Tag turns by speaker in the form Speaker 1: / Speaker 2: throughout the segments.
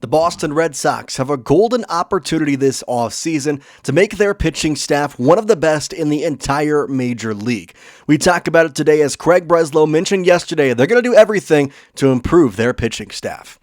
Speaker 1: The Boston Red Sox have a golden opportunity this offseason to make their pitching staff one of the best in the entire major league. We talk about it today as Craig Breslow mentioned yesterday they're going to do everything to improve their pitching staff.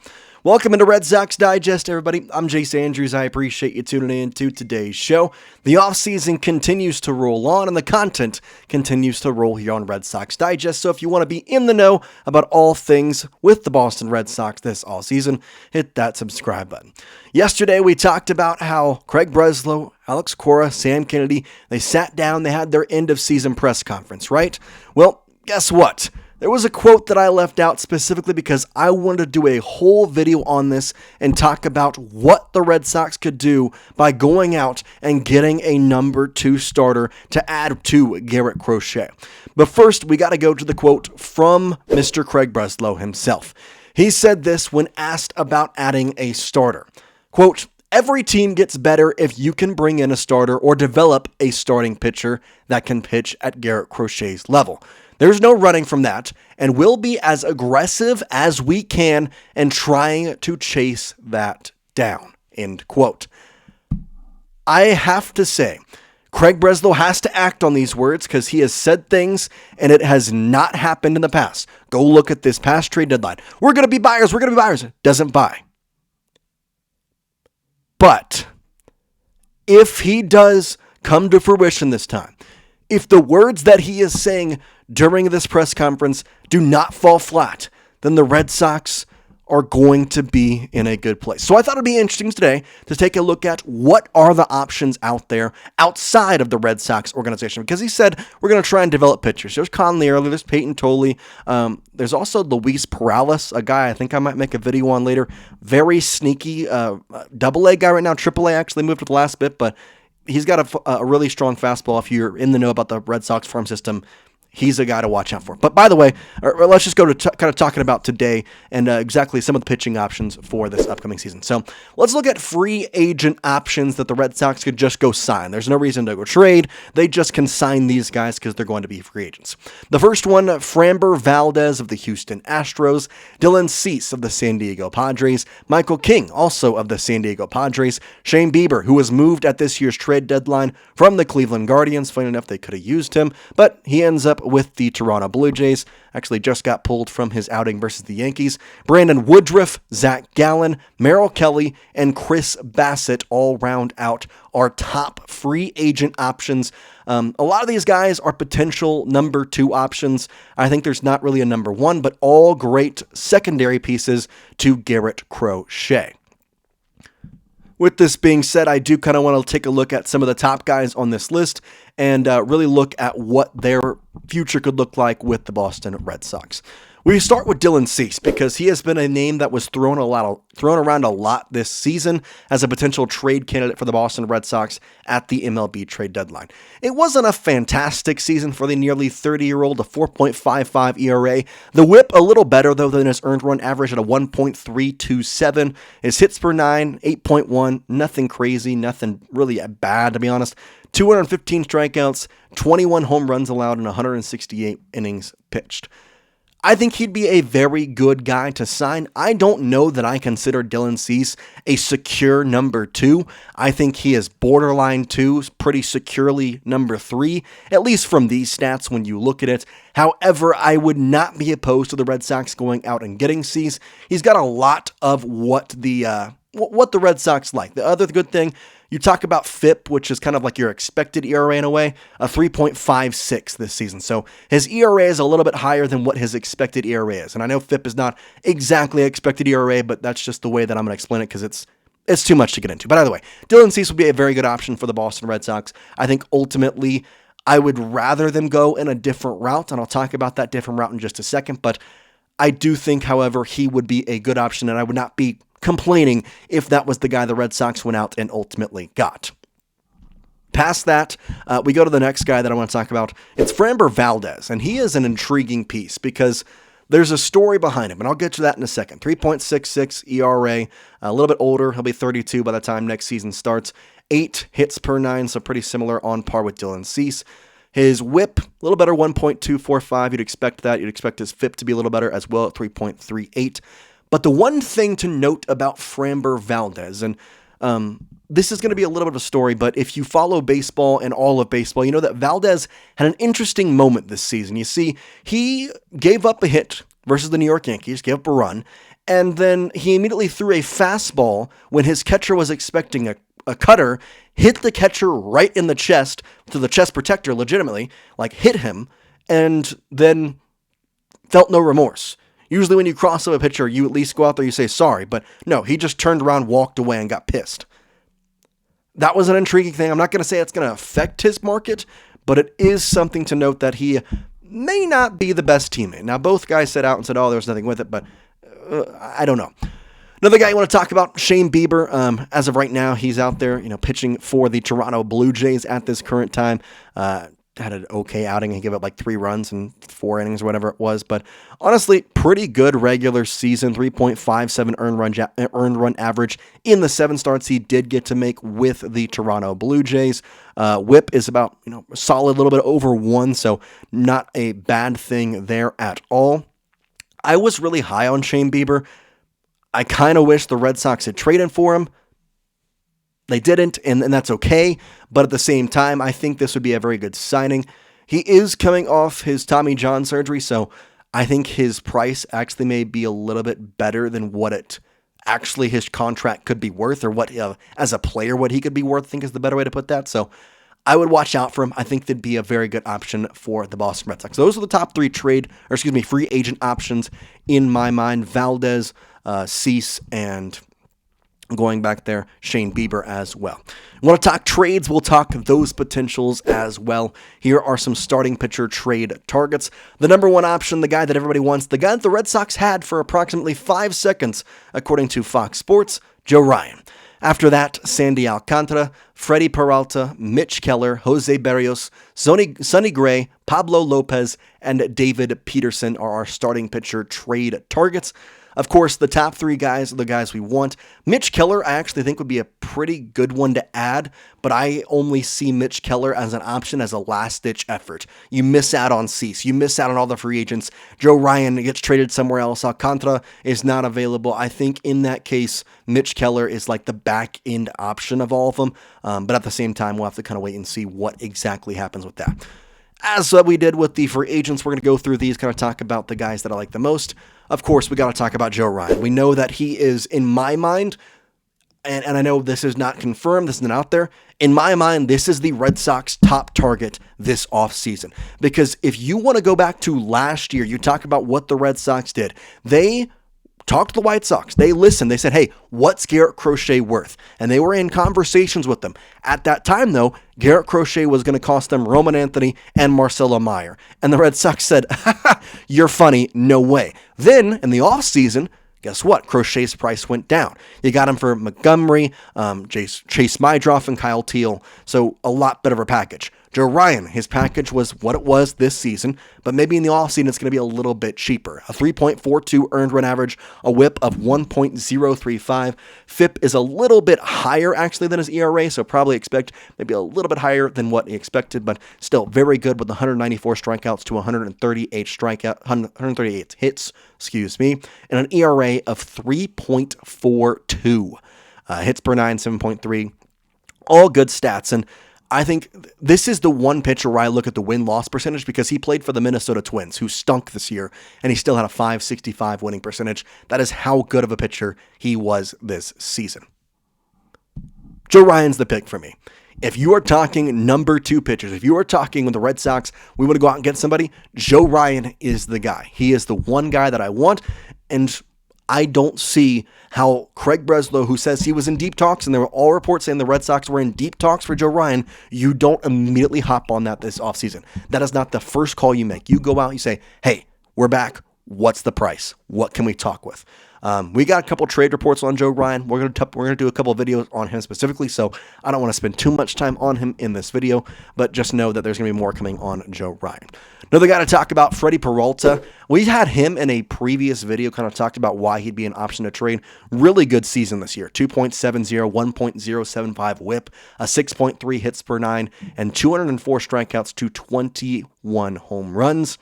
Speaker 1: Welcome into Red Sox Digest, everybody. I'm Jace Andrews. I appreciate you tuning in to today's show. The offseason continues to roll on, and the content continues to roll here on Red Sox Digest. So if you want to be in the know about all things with the Boston Red Sox this offseason, hit that subscribe button. Yesterday, we talked about how Craig Breslow, Alex Cora, Sam Kennedy, they sat down, they had their end-of-season press conference, right? Well, guess what? There was a quote that I left out specifically because I wanted to do a whole video on this and talk about what the Red Sox could do by going out and getting a number 2 starter to add to Garrett Crochet. But first, we got to go to the quote from Mr. Craig Breslow himself. He said this when asked about adding a starter. Quote, "Every team gets better if you can bring in a starter or develop a starting pitcher that can pitch at Garrett Crochet's level. There's no running from that, and we'll be as aggressive as we can in trying to chase that down." End quote. I have to say, Craig Breslow has to act on these words because he has said things and it has not happened in the past. Go look at this past trade deadline. We're going to be buyers. Doesn't buy. But if he does come to fruition this time, if the words that he is saying during this press conference do not fall flat, then the Red Sox are going to be in a good place. So I thought it'd be interesting today to take a look at what are the options out there outside of the Red Sox organization, because he said we're going to try and develop pitchers. There's Conley earlier, there's Peyton Tolley, there's also Luis Perales, a guy I think I might make a video on later. Very sneaky double-A guy right now. Triple-A actually moved to the last bit, but he's got a really strong fastball. If you're in the know about the Red Sox farm system, he's a guy to watch out for. But by the way, let's just go to kind of talking about today and exactly some of the pitching options for this upcoming season. So let's look at free agent options that the Red Sox could just go sign. There's no reason to go trade. They just can sign these guys because they're going to be free agents. The first one, Framber, Valdez of the Houston Astros, Dylan Cease of the San Diego Padres, Michael King, also of the San Diego Padres, Shane Bieber, who was moved at this year's trade deadline from the Cleveland Guardians. Funny enough, they could have used him, but he ends up with the Toronto Blue Jays. Actually just got pulled from his outing versus the Yankees. Brandon Woodruff, Zach Gallen, Merrill Kelly, and Chris Bassett all round out our top free agent options. A lot of these guys are potential number 2 options. I think there's not really a number 1, but all great secondary pieces to Garrett Crochet. With this being said, I do kind of want to take a look at some of the top guys on this list and really look at what their future could look like with the Boston Red Sox. We start with Dylan Cease because he has been a name that was thrown around a lot this season as a potential trade candidate for the Boston Red Sox at the MLB trade deadline. It wasn't a fantastic season for the nearly 30-year-old, a 4.55 ERA. The whip a little better, though, than his earned run average at a 1.327. His hits per 9, 8.1, nothing crazy, nothing really bad, to be honest. 215 strikeouts, 21 home runs allowed, and 168 innings pitched. I think he'd be a very good guy to sign. I don't know that I consider Dylan Cease a secure number 2. I think he is borderline 2, pretty securely number 3, at least from these stats when you look at it. However, I would not be opposed to the Red Sox going out and getting Cease. He's got a lot of what the Red Sox like. The other good thing, you talk about FIP, which is kind of like your expected ERA in a way, a 3.56 this season. So his ERA is a little bit higher than what his expected ERA is. And I know FIP is not exactly expected ERA, but that's just the way that I'm going to explain it because it's too much to get into. But either way, Dylan Cease would be a very good option for the Boston Red Sox. I think ultimately I would rather them go in a different route, and I'll talk about that different route in just a second. But I do think, however, he would be a good option, and I would not be complaining if that was the guy the Red Sox went out and ultimately got. Past that, we go to the next guy that I want to talk about. It's Framber Valdez, and he is an intriguing piece because there's a story behind him, and I'll get to that in a second. 3.66 ERA, a little bit older. He'll be 32 by the time next season starts. 8 hits per 9, so pretty similar, on par with Dylan Cease. His whip, a little better, 1.245. You'd expect that. You'd expect his FIP to be a little better as well at 3.38. But the one thing to note about Framber Valdez, and this is going to be a little bit of a story, but if you follow baseball and all of baseball, you know that Valdez had an interesting moment this season. You see, he gave up a hit versus the New York Yankees, gave up a run, and then he immediately threw a fastball when his catcher was expecting a cutter, hit the catcher right in the chest, to the chest protector legitimately, like hit him, and then felt no remorse. Usually when you cross up a pitcher, you at least go out there, you say sorry, but no, he just turned around, walked away, and got pissed. That was an intriguing thing. I'm not going to say it's going to affect his market, but it is something to note that he may not be the best teammate. Now, both guys said out and said, oh, there was nothing with it, but I don't know. Another guy I want to talk about, Shane Bieber. As of right now, he's out there, pitching for the Toronto Blue Jays at this current time. Had an okay outing. He gave up like 3 runs in 4 innings or whatever it was. But honestly, pretty good regular season, 3.57 earned run average in the 7 starts he did get to make with the Toronto Blue Jays. Whip is about, solid, little bit over 1, so not a bad thing there at all. I was really high on Shane Bieber. I kind of wish the Red Sox had traded for him. They didn't, and that's okay. But at the same time, I think this would be a very good signing. He is coming off his Tommy John surgery, so I think his price actually may be a little bit better than what it actually his contract could be worth, or what as a player what he could be worth, I think is the better way to put that. So I would watch out for him. I think that'd be a very good option for the Boston Red Sox. Those are the top 3 free agent options in my mind. Valdez, Cease, and going back there, Shane Bieber as well. Want to talk trades? We'll talk those potentials as well. Here are some starting pitcher trade targets. The number 1 option, the guy that everybody wants, the guy that the Red Sox had for approximately 5 seconds, according to Fox Sports, Joe Ryan. After that, Sandy Alcantara, Freddie Peralta, Mitch Keller, Jose Berrios, Sonny Gray, Pablo Lopez, and David Peterson are our starting pitcher trade targets. Of course, the top 3 guys are the guys we want. Mitch Keller, I actually think would be a pretty good one to add, but I only see Mitch Keller as an option as a last-ditch effort. You miss out on Cease. You miss out on all the free agents. Joe Ryan gets traded somewhere else. Alcantara is not available. I think in that case, Mitch Keller is like the back-end option of all of them, but at the same time, we'll have to kind of wait and see what exactly happens with that. As we did with the free agents, we're going to go through these, kind of talk about the guys that I like the most. Of course, we got to talk about Joe Ryan. We know that he is, in my mind, and I know this is not confirmed, this isn't out there, in my mind, this is the Red Sox top target this offseason. Because if you want to go back to last year, you talk about what the Red Sox did. They talked to the White Sox. They listened. They said, hey, what's Garrett Crochet worth? And they were in conversations with them. At that time, though, Garrett Crochet was going to cost them Roman Anthony and Marcelo Meyer. And the Red Sox said, you're funny, no way. Then, in the offseason, guess what? Crochet's price went down. You got him for Montgomery, Chase Mydroff, and Kyle Teal. So a lot better of a package. Joe Ryan, his package was what it was this season, but maybe in the offseason it's going to be a little bit cheaper. A 3.42 earned run average, a whip of 1.035. FIP is a little bit higher actually than his ERA, so probably expect maybe a little bit higher than what he expected, but still very good with 194 strikeouts to 138 hits, and an ERA of 3.42. Hits per 9, 7.3. All good stats, and I think this is the one pitcher where I look at the win-loss percentage because he played for the Minnesota Twins, who stunk this year, and he still had a .565 winning percentage. That is how good of a pitcher he was this season. Joe Ryan's the pick for me. If you are talking number 2 pitchers, if you are talking with the Red Sox, we want to go out and get somebody, Joe Ryan is the guy. He is the one guy that I want, and I don't see how Craig Breslow, who says he was in deep talks, and there were all reports saying the Red Sox were in deep talks for Joe Ryan, you don't immediately hop on that this offseason. That is not the first call you make. You go out and you say, hey, we're back. What's the price? What can we talk with? We got a couple trade reports on Joe Ryan. We're gonna do a couple of videos on him specifically, so I don't want to spend too much time on him in this video, but just know that there's going to be more coming on Joe Ryan. Another guy to talk about, Freddie Peralta. We had him in a previous video, kind of talked about why he'd be an option to trade. Really good season this year. 2.70, 1.075 whip, a 6.3 hits per 9, and 204 strikeouts to 21 home runs.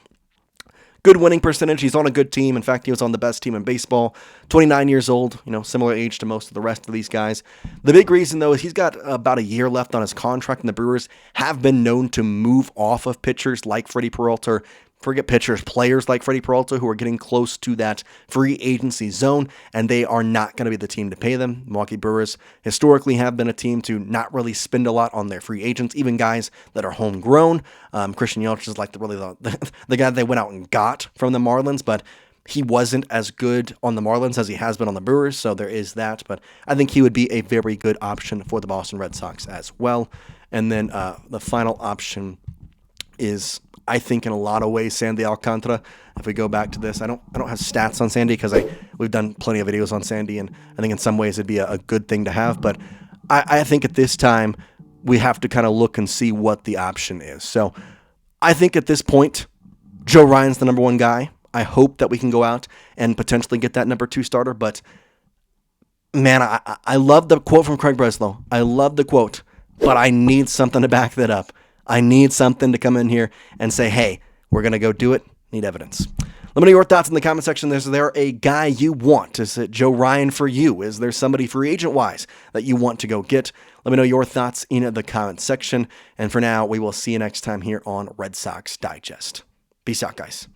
Speaker 1: good winning percentage. He's on a good team. In fact, he was on the best team in baseball. 29 years old, similar age to most of the rest of these guys. The big reason, though, is he's got about a year left on his contract, and the Brewers have been known to move off of pitchers like Freddie Peralta. Forget pitchers, players like Freddie Peralta who are getting close to that free agency zone, and they are not going to be the team to pay them. Milwaukee Brewers historically have been a team to not really spend a lot on their free agents, even guys that are homegrown. Christian Yelich is like the guy they went out and got from the Marlins, but he wasn't as good on the Marlins as he has been on the Brewers, so there is that. But I think he would be a very good option for the Boston Red Sox as well. And then the final option is, I think, in a lot of ways, Sandy Alcantara. If we go back to this, I don't have stats on Sandy because we've done plenty of videos on Sandy, and I think in some ways it'd be a good thing to have. But I think at this time we have to kind of look and see what the option is. So I think at this point, Joe Ryan's the number one guy. I hope that we can go out and potentially get that number 2 starter. But man, I love the quote from Craig Breslow. I love the quote, but I need something to back that up. I need something to come in here and say, hey, we're going to go do it. Need evidence. Let me know your thoughts in the comment section. Is there a guy you want? Is it Joe Ryan for you? Is there somebody free agent-wise that you want to go get? Let me know your thoughts in the comment section. And for now, we will see you next time here on Red Sox Digest. Peace out, guys.